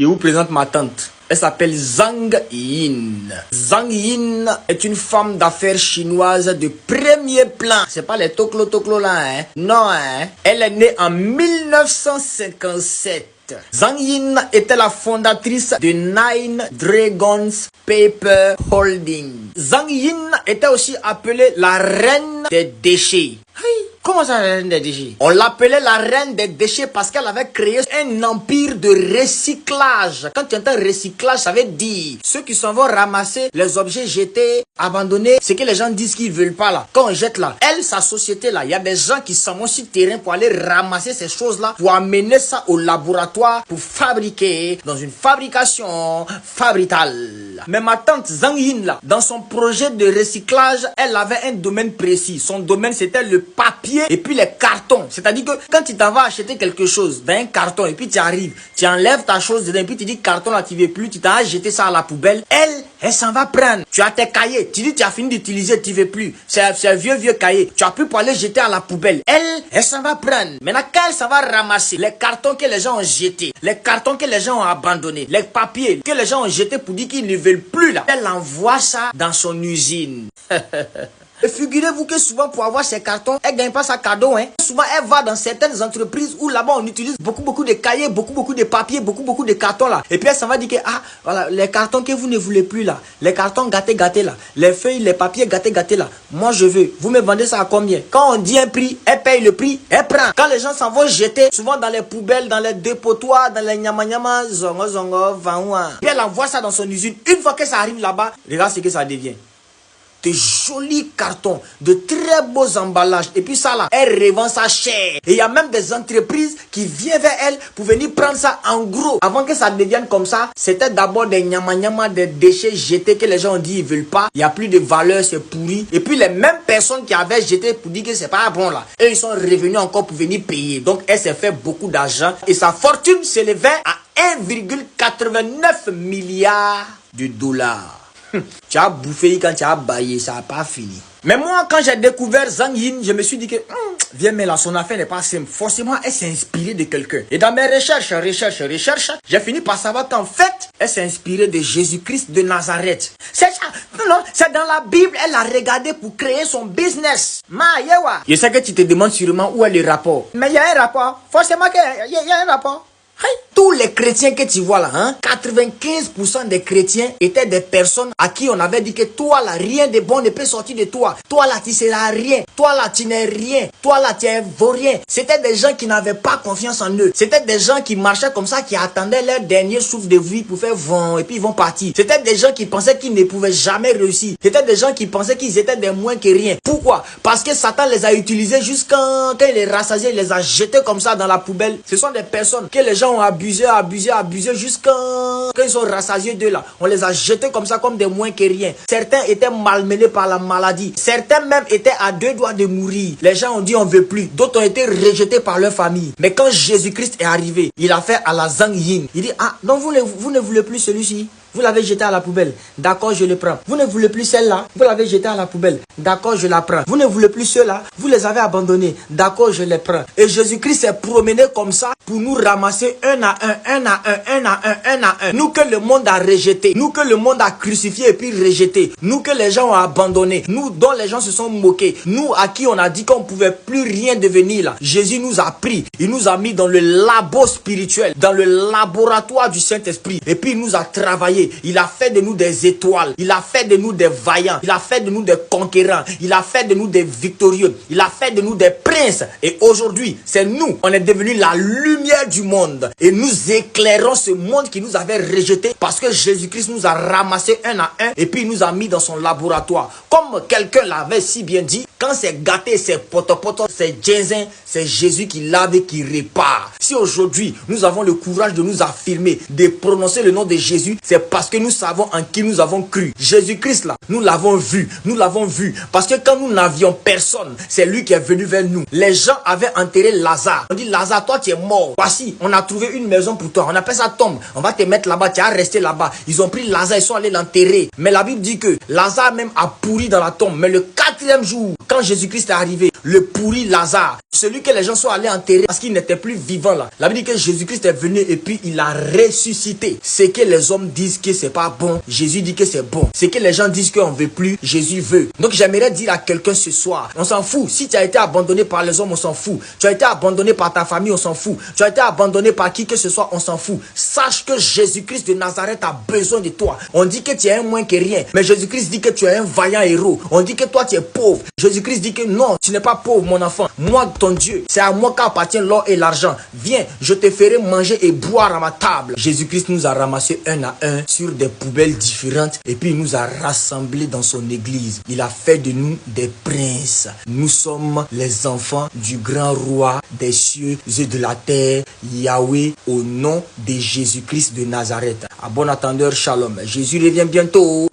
Je vous présente ma tante. Elle s'appelle Zhang Yin. Zhang Yin est une femme d'affaires chinoise de premier plan. C'est pas les toclo là, hein. Non, hein. Elle est née en 1957. Zhang Yin était la fondatrice de Nine Dragons Paper Holding. Zhang Yin était aussi appelée la reine des déchets. Comment ça, la reine des déchets? On l'appelait la reine des déchets parce qu'elle avait créé un empire de recyclage. Quand tu entends recyclage, ça veut dire ceux qui s'en vont ramasser les objets jetés, abandonnés, c'est que les gens disent qu'ils veulent pas là. Quand on jette là, elle, sa société là, il y a des gens qui s'en vont sur le terrain pour aller ramasser ces choses-là, pour amener ça au laboratoire, pour fabriquer dans une fabrication fabritale. Mais ma tante Zhang Yin là, dans son projet de recyclage, elle avait un domaine précis. Son domaine, c'était le papier et puis les cartons. C'est-à-dire que quand tu t'en vas acheter quelque chose dans un carton et puis tu arrives, tu enlèves ta chose dedans et puis tu dis carton là tu veux plus, tu t'en vas jeter ça à la poubelle. Elle s'en va prendre. Tu as tes cahiers, tu dis tu as fini d'utiliser, tu veux plus. C'est un vieux cahier. Tu as plus pour aller jeter à la poubelle. Elle s'en va prendre. Maintenant quand elle s'en va ramasser les cartons que les gens ont jetés, les cartons que les gens ont abandonnés, les papiers que les gens ont jetés pour dire qu'ils ne veulent plus là, elle envoie ça dans son usine. Et figurez-vous que souvent pour avoir ces cartons, elle ne gagne pas sa cadeau. Hein. Souvent elle va dans certaines entreprises où là-bas on utilise beaucoup de cahiers, beaucoup de papiers, beaucoup de cartons là. Et puis elle s'en va dire que voilà, les cartons que vous ne voulez plus là, les cartons gâtés là, les feuilles, les papiers gâtés là, moi je veux. Vous me vendez ça à combien? Quand on dit un prix, elle paye le prix, elle prend. Quand les gens s'en vont jeter, souvent dans les poubelles, dans les dépotoirs, dans les nyama, zongo, vanwa. Puis elle envoie ça dans son usine. Une fois que ça arrive là-bas, regarde ce que ça devient. De jolis cartons, de très beaux emballages. Et puis ça là, elle revend ça cher. Et il y a même des entreprises qui viennent vers elle pour venir prendre ça en gros. Avant que ça devienne comme ça, c'était d'abord des nyama, des déchets jetés que les gens ont dit ils veulent pas. Il n'y a plus de valeur, c'est pourri. Et puis les mêmes personnes qui avaient jeté pour dire que c'est pas bon là, et ils sont revenus encore pour venir payer. Donc elle s'est fait beaucoup d'argent. Et sa fortune s'élevait à 1,89 milliard de dollars. Tu as bouffé quand tu as baillé, ça n'a pas fini. Mais moi, quand j'ai découvert Zhang Yin, je me suis dit que, viens, mais là, son affaire n'est pas simple. Forcément, elle s'est inspirée de quelqu'un. Et dans mes recherches, j'ai fini par savoir qu'en fait, elle s'est inspirée de Jésus-Christ de Nazareth. C'est ça. Non, c'est dans la Bible, elle a regardé pour créer son business. Je sais que tu te demandes sûrement où est le rapport. Mais il y a un rapport. Forcément qu'il y a un rapport. Tous les chrétiens que tu vois là, 95% des chrétiens étaient des personnes à qui on avait dit que toi là, rien de bon ne peut sortir de toi. Toi là, tu seras rien. Toi là, tu n'es rien. Toi là, tu es vaurien. C'était des gens qui n'avaient pas confiance en eux. C'était des gens qui marchaient comme ça, qui attendaient leur dernier souffle de vie pour faire vent et puis ils vont partir. C'était des gens qui pensaient qu'ils ne pouvaient jamais réussir. C'était des gens qui pensaient qu'ils étaient des moins que rien. Pourquoi? Parce que Satan les a utilisés jusqu'à quand il les rassasiait, il les a jetés comme ça dans la poubelle. Ce sont des personnes que les gens ont abusé jusqu'à quand ils sont rassasiés d'eux là. On les a jetés comme ça comme des moins que rien. Certains étaient malmenés par la maladie. Certains même étaient à 2 doigts de mourir. Les gens ont dit on veut plus. D'autres ont été rejetés par leur famille. Mais quand Jésus-Christ est arrivé, il a fait à la Zhang Yin. Il dit donc vous ne voulez plus celui-ci. Vous l'avez jeté à la poubelle. D'accord, je le prends. Vous ne voulez plus celle-là. Vous l'avez jeté à la poubelle. D'accord, je la prends. Vous ne voulez plus ceux-là. Vous les avez abandonnés. D'accord, je les prends. Et Jésus-Christ s'est promené comme ça pour nous ramasser un à un. Nous que le monde a rejeté. Nous que le monde a crucifié et puis rejeté. Nous que les gens ont abandonné. Nous dont les gens se sont moqués. Nous à qui on a dit qu'on ne pouvait plus rien devenir là. Jésus nous a pris. Il nous a mis dans le labo spirituel. Dans le laboratoire du Saint-Esprit. Et puis il nous a travaillé. Il a fait de nous des étoiles. Il a fait de nous des vaillants. Il a fait de nous des conquérants. Il a fait de nous des victorieux. Il a fait de nous des princes. Et aujourd'hui, c'est nous. On est devenus la lumière du monde. Et nous éclairons ce monde qui nous avait rejetés parce que Jésus-Christ nous a ramassés un à un et puis il nous a mis dans son laboratoire. Comme quelqu'un l'avait si bien dit, quand c'est gâté, c'est poto, c'est ginzin, c'est Jésus qui lave et qui répare. Si aujourd'hui, nous avons le courage de nous affirmer, de prononcer le nom de Jésus, c'est parce que nous savons en qui nous avons cru. Jésus-Christ là, nous l'avons vu. Nous l'avons vu. Parce que quand nous n'avions personne, c'est lui qui est venu vers nous. Les gens avaient enterré Lazare. On dit, Lazare, toi tu es mort. Voici, on a trouvé une maison pour toi. On appelle ça tombe. On va te mettre là-bas, tu vas rester là-bas. Ils ont pris Lazare, ils sont allés l'enterrer. Mais la Bible dit que Lazare même a pourri dans la tombe. Mais le 4e jour, quand Jésus-Christ est arrivé, le pourri Lazare, celui que les gens sont allés enterrer parce qu'il n'était plus vivant là. La Bible dit que Jésus-Christ est venu et puis il a ressuscité. Ce que les hommes disent que c'est pas bon, Jésus dit que c'est bon. Ce que les gens disent qu'on veut plus, Jésus veut. Donc j'aimerais dire à quelqu'un ce soir, on s'en fout. Si tu as été abandonné par les hommes, on s'en fout. Tu as été abandonné par ta famille, on s'en fout. Tu as été abandonné par qui que ce soit, on s'en fout. Sache que Jésus-Christ de Nazareth a besoin de toi. On dit que tu es un moins que rien, mais Jésus-Christ dit que tu es un vaillant héros. On dit que toi tu es pauvre. Jésus-Christ dit que non, tu n'es pas pauvre mon enfant. Moi, ton Dieu, c'est à moi qu'appartient l'or et l'argent. Viens, je te ferai manger et boire à ma table. Jésus-Christ nous a ramassés un à un sur des poubelles différentes et puis il nous a rassemblés dans son église. Il a fait de nous des princes. Nous sommes les enfants du grand roi des cieux et de la terre, Yahweh, au nom de Jésus-Christ de Nazareth. À bon attendeur, shalom. Jésus revient bientôt.